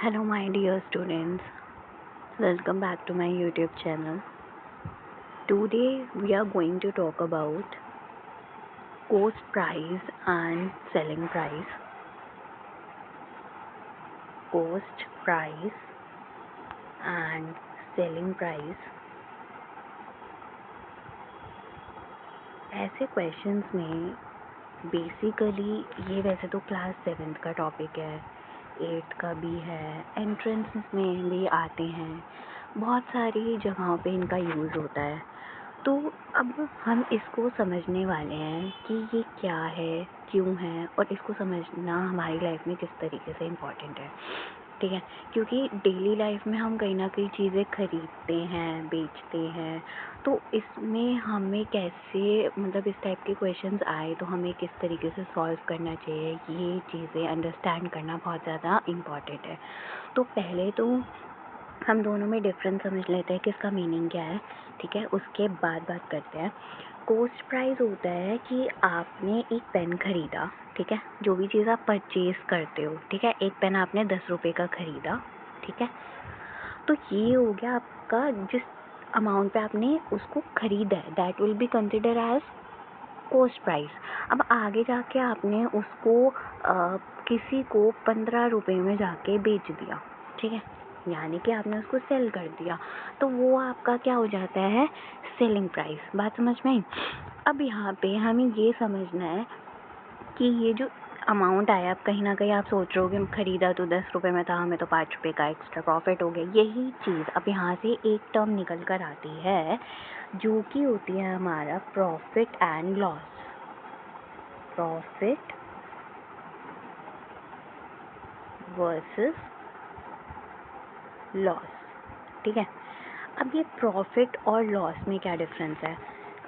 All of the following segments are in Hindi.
Hello, my dear students. Welcome back to my YouTube channel. Today, we are going to talk about cost price and selling price. Cost price and selling price. ऐसे क्वेश्चंस में बेसिकली ये वैसे तो क्लास 7th का टॉपिक है, 8th का भी है, एंट्रेंस में भी आते हैं, बहुत सारी जगहों पे इनका यूज़ होता है। तो अब हम इसको समझने वाले हैं कि ये क्या है, क्यों है और इसको समझना हमारी लाइफ में किस तरीके से इम्पॉर्टेंट है, ठीक है। क्योंकि डेली लाइफ में हम कहीं ना कहीं चीज़ें खरीदते हैं, बेचते हैं, तो इसमें हमें कैसे मतलब इस टाइप के क्वेश्चंस आए तो हमें किस तरीके से सॉल्व करना चाहिए, ये चीज़ें अंडरस्टैंड करना बहुत ज़्यादा इम्पॉर्टेंट है। तो पहले तो हम दोनों में डिफरेंस समझ लेते हैं कि इसका मीनिंग क्या है, ठीक है। उसके बाद बात करते हैं। कॉस्ट प्राइस होता है कि आपने एक पेन ख़रीदा, ठीक है, जो भी चीज़ आप परचेज़ करते हो, ठीक है। एक पेन आपने 10 रुपये का ख़रीदा, ठीक है, तो ये हो गया आपका जिस अमाउंट पे आपने उसको ख़रीदा है, that will be consider as cost price. अब आगे जाके आपने उसको किसी को 15 रुपये में जाके बेच दिया, ठीक है, यानी कि आपने उसको सेल कर दिया, तो वो आपका क्या हो जाता है, सेलिंग प्राइस। बात समझ में आई। अब यहाँ पे हमें ये समझना है कि ये जो अमाउंट आया, अब कहीं ना कहीं आप सोच रहे हो कि ख़रीदा तो 10 रुपये में था, हमें तो 5 रुपये का एक्स्ट्रा प्रॉफिट हो गया। यही चीज़ अब यहाँ से एक टर्म निकल कर आती है जो कि होती है हमारा profit and loss. Profit versus loss, ठीक है। अब ये प्रॉफिट और लॉस में क्या डिफरेंस है,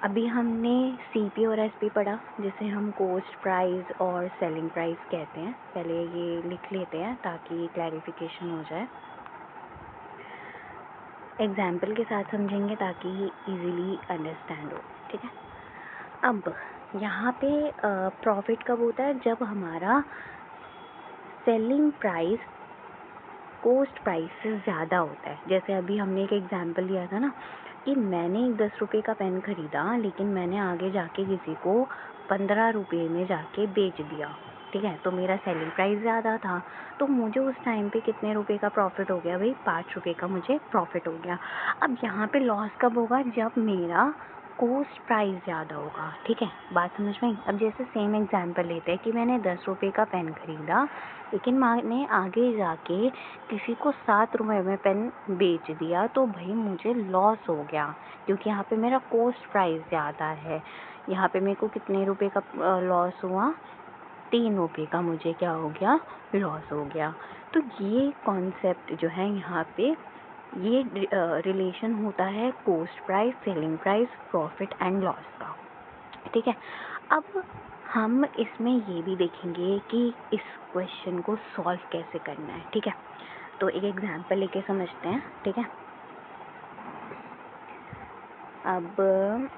अभी हमने सीपी और एसपी पढ़ा, जिसे हम कॉस्ट प्राइस और सेलिंग प्राइस कहते हैं। पहले ये लिख लेते हैं ताकि क्लैरिफिकेशन हो जाए, एग्जाम्पल के साथ समझेंगे ताकि इजीली अंडरस्टैंड हो, ठीक है। अब यहाँ पे प्रॉफिट कब होता है, जब हमारा सेलिंग प्राइस कॉस्ट प्राइस से ज़्यादा होता है। जैसे अभी हमने एक एग्जांपल लिया था ना कि मैंने एक 10 रुपये का पेन ख़रीदा, लेकिन मैंने आगे जाके किसी को 15 रुपये में जाके बेच दिया, ठीक है, तो मेरा सेलिंग प्राइस ज़्यादा था, तो मुझे उस टाइम पे कितने रुपए का प्रॉफिट हो गया भाई, 5 रुपये का मुझे प्रॉफिट हो गया। अब यहाँ पे लॉस कब होगा, जब मेरा कॉस्ट प्राइस ज़्यादा होगा, ठीक है। बात समझ में आई। अब जैसे सेम एग्जांपल लेते हैं कि मैंने 10 रुपये का पेन ख़रीदा, लेकिन मैंने आगे जाके किसी को 7 रुपये में पेन बेच दिया, तो भाई मुझे लॉस हो गया, क्योंकि यहाँ पे मेरा कॉस्ट प्राइस ज़्यादा है। यहाँ पे मेरे को कितने रुपए का लॉस हुआ, 3 रुपये का मुझे क्या हो गया, लॉस हो गया। तो ये कॉन्सेप्ट जो है यहाँ पे ये रिलेशन होता है cost price, selling price, profit and loss का, ठीक है। अब हम इसमें ये भी देखेंगे कि इस क्वेश्चन को सॉल्व कैसे करना है, ठीक है। तो एक एग्जांपल लेके समझते हैं, ठीक है। अब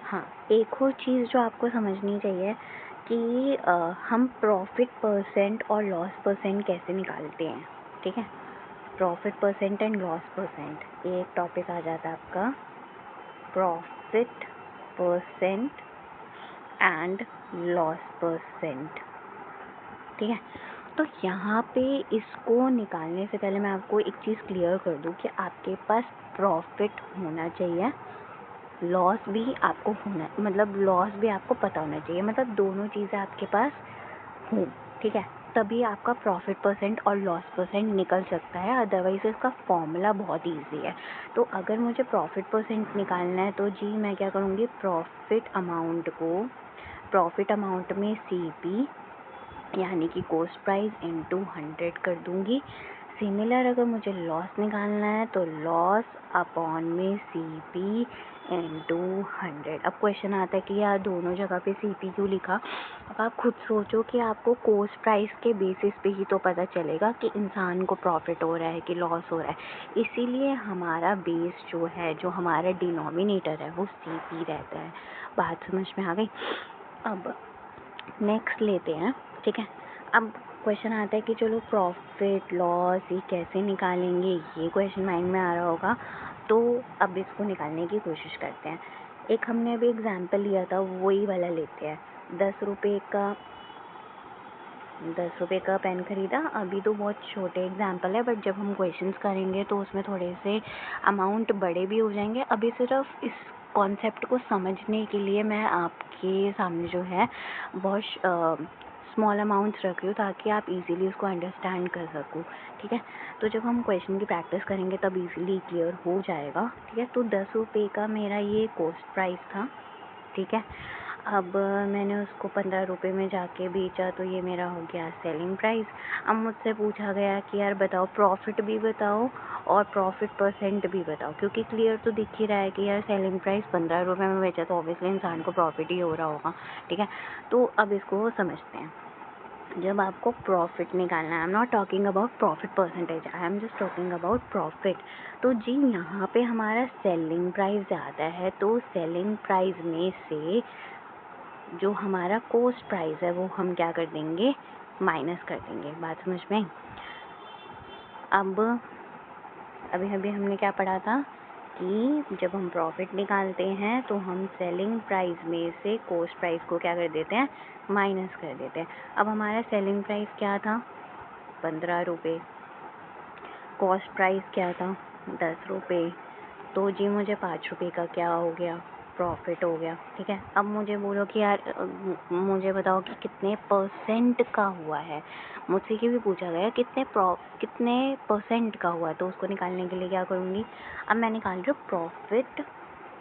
हाँ, एक और चीज़ जो आपको समझनी चाहिए कि हम प्रॉफिट परसेंट और लॉस परसेंट कैसे निकालते हैं, ठीक है। Profit percent and loss percent, ये एक टॉपिक आ जाता है आपका, profit percent and loss percent, ठीक है। तो यहाँ पे इसको निकालने से पहले मैं आपको एक चीज़ क्लियर कर दूँ कि आपके पास प्रॉफिट होना चाहिए, लॉस भी आपको होना, मतलब लॉस भी आपको पता होना चाहिए, मतलब दोनों चीज़ें आपके पास हों, ठीक है, तभी आपका प्रॉफिट परसेंट और लॉस परसेंट निकल सकता है। अदरवाइज़ इसका फॉर्मूला बहुत इजी है। तो अगर मुझे प्रॉफिट परसेंट निकालना है तो जी मैं क्या करूँगी, प्रॉफिट अमाउंट को प्रॉफिट अमाउंट में सीपी यानी कि कॉस्ट प्राइस इनटू 100 कर दूँगी। सिमिलर अगर मुझे लॉस निकालना है तो लॉस अपॉन में सीपी इनटू 100। अब क्वेश्चन आता है कि यार दोनों जगह पे सीपी क्यों लिखा। अब आप खुद सोचो कि आपको कॉस्ट प्राइस के बेसिस पे ही तो पता चलेगा कि इंसान को प्रॉफिट हो रहा है कि लॉस हो रहा है, इसीलिए हमारा बेस जो है, जो हमारा डिनोमिनेटर है वो सीपी रहता है। बात समझ में आ गई। अब नेक्स्ट लेते हैं, ठीक है। अब क्वेश्चन आता है कि चलो प्रॉफिट लॉस ये कैसे निकालेंगे, ये क्वेश्चन माइंड में आ रहा होगा। तो अब इसको निकालने की कोशिश करते हैं। एक हमने अभी एग्जाम्पल लिया था, वही वाला लेते हैं। 10 रुपये का पेन ख़रीदा। अभी तो बहुत छोटे एग्जाम्पल है, बट जब हम क्वेश्चंस करेंगे तो उसमें थोड़े से अमाउंट बड़े भी हो जाएंगे। अभी सिर्फ इस कॉन्सेप्ट को समझने के लिए मैं आपके सामने जो है बहुत स्मॉल अमाउंट्स रखी हूँ, ताकि आप इजीली उसको अंडरस्टैंड कर सकूँ। ठीक है, तो जब हम क्वेश्चन की प्रैक्टिस करेंगे तब इजीली क्लियर हो जाएगा। ठीक है, तो 10 रुपये का मेरा ये कॉस्ट प्राइस था। ठीक है, अब मैंने उसको 15 रुपये में जाके बेचा, तो ये मेरा हो गया सेलिंग प्राइस। अब मुझसे पूछा गया कि यार बताओ प्रॉफिट भी बताओ और प्रॉफिट परसेंट भी बताओ, क्योंकि क्लियर तो दिख ही रहा है कि यार सेलिंग प्राइस 15 रुपये में बेचा तो ऑब्वियसली इंसान को प्रॉफिट ही हो रहा होगा। ठीक है, तो अब इसको समझते हैं। जब आपको प्रॉफिट निकालना है, I am not talking about profit percentage, I am just talking about profit. तो जी यहाँ पे हमारा सेलिंग प्राइस ज़्यादा है, तो सेलिंग प्राइस में से जो हमारा कॉस्ट प्राइस है वो हम क्या कर देंगे, माइनस कर देंगे। बात समझ में? अब अभी अभी हमने क्या पढ़ा था कि जब हम प्रॉफिट निकालते हैं तो हम सेलिंग प्राइस में से कॉस्ट प्राइस को क्या कर देते हैं, माइनस कर देते हैं। अब हमारा सेलिंग प्राइस क्या था, 15 रुपये। कॉस्ट प्राइस क्या था, 10 रुपये। तो जी मुझे 5 रुपये का क्या हो गया, प्रॉफिट हो गया। ठीक है, अब मुझे बोलो कि यार मुझे बताओ कि कितने परसेंट का हुआ है। मुझसे ये भी पूछा गया कितने परसेंट का हुआ है, तो उसको निकालने के लिए क्या करूँगी, अब मैं निकाल रही हूँ प्रॉफिट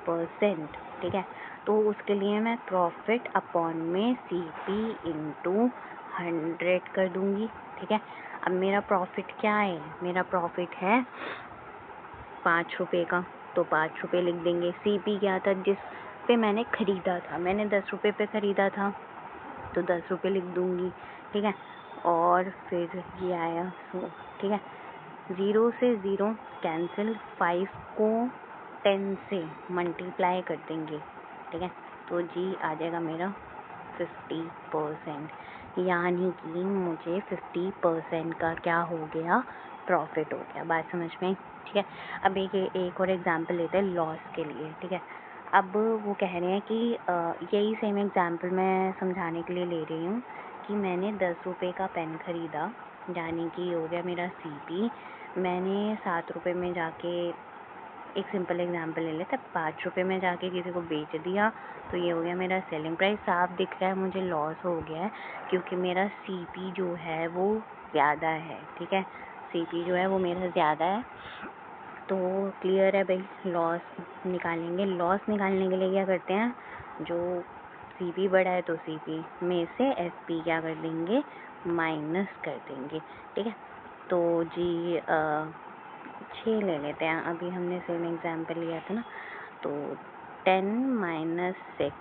परसेंट। ठीक है, तो उसके लिए मैं प्रॉफिट अपॉन में CP इंटू 100 कर दूँगी। ठीक है, अब मेरा प्रॉफिट क्या है, मेरा प्रॉफिट है 5 रुपये का, तो 5 रुपये लिख देंगे। CP क्या था, जिस पे मैंने ख़रीदा था, मैंने 10 रुपये पे ख़रीदा था तो 10 रुपये लिख दूँगी। ठीक है, और फिर ये आया 100। ठीक है, 0 से 0 कैंसिल, 5 को 10 से मल्टीप्लाई कर देंगे। ठीक है, तो जी आ जाएगा मेरा 50%, यानी कि मुझे 50% का क्या हो गया, प्रॉफिट हो गया। बात समझ में? ठीक है, अब एक और एग्जांपल लेते हैं लॉस के लिए। ठीक है, अब वो कह रहे हैं कि यही सेम एग्जांपल मैं समझाने के लिए ले रही हूँ कि मैंने 10 रुपये का पेन ख़रीदा, यानी कि हो गया मेरा CP। मैंने 7 रुपये में जाके, एक सिंपल एग्जांपल ले लेते हैं, 5 रुपये में जाके किसी को बेच दिया, तो ये हो गया मेरा सेलिंग प्राइस। साफ दिख रहा है मुझे लॉस हो गया है, क्योंकि मेरा CP जो है वो ज़्यादा है। ठीक है, CP जो है वो मेरा ज़्यादा है, तो क्लियर है भाई, लॉस निकालेंगे। लॉस निकालने के लिए क्या करते हैं, जो CP बड़ा है तो CP में से SP क्या कर देंगे, माइनस कर देंगे। ठीक है, तो जी 6 ले लेते हैं, अभी हमने सेम एग्जाम्पल लिया था ना, तो 10 माइनस 6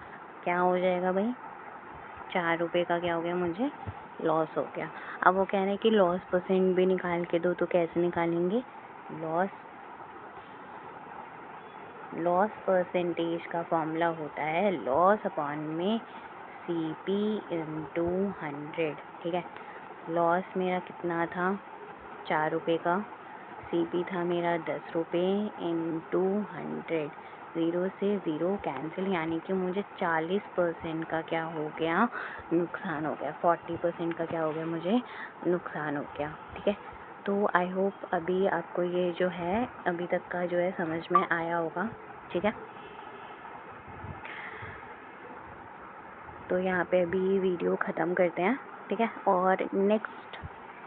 क्या हो जाएगा भाई, 4 रुपये का क्या हो गया, मुझे लॉस हो गया। अब वो कह रहे हैं कि लॉस परसेंट भी निकाल के दो, तो कैसे निकालेंगे, लॉस परसेंटेज का फॉर्मूला होता है लॉस अपॉन में CP इंटू 100। ठीक है, लॉस मेरा कितना था, 4 रुपये का, CP था मेरा 10 रुपये इंटू 100, 0 से 0 कैंसिल, यानी कि मुझे 40% का क्या हो गया, नुकसान हो गया। 40% का क्या हो गया, मुझे नुकसान हो गया। ठीक है, तो आई होप अभी आपको ये जो है अभी तक का जो है समझ में आया होगा। ठीक है, तो यहाँ पे अभी वीडियो ख़त्म करते हैं। ठीक है, और नेक्स्ट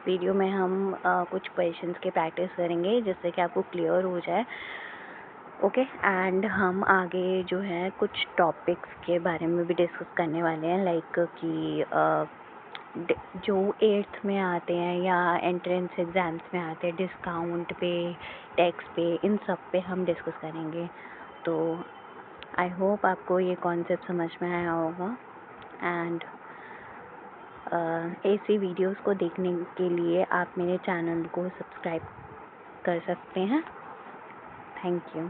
वीडियो में हम कुछ क्वेश्चंस के प्रैक्टिस करेंगे, जिससे कि आपको क्लियर हो जाए। ओके, एंड हम आगे जो है कुछ टॉपिक्स के बारे में भी डिस्कस करने वाले हैं, लाइक कि जो 8th में आते हैं या एंट्रेंस एग्ज़ाम्स में आते हैं, डिस्काउंट पे, टैक्स पे, इन सब पे हम डिस्कस करेंगे। तो आई होप आपको ये कॉन्सेप्ट समझ में आया होगा, एंड ऐसी वीडियोस को देखने के लिए आप मेरे चैनल को सब्सक्राइब कर सकते हैं। Thank you.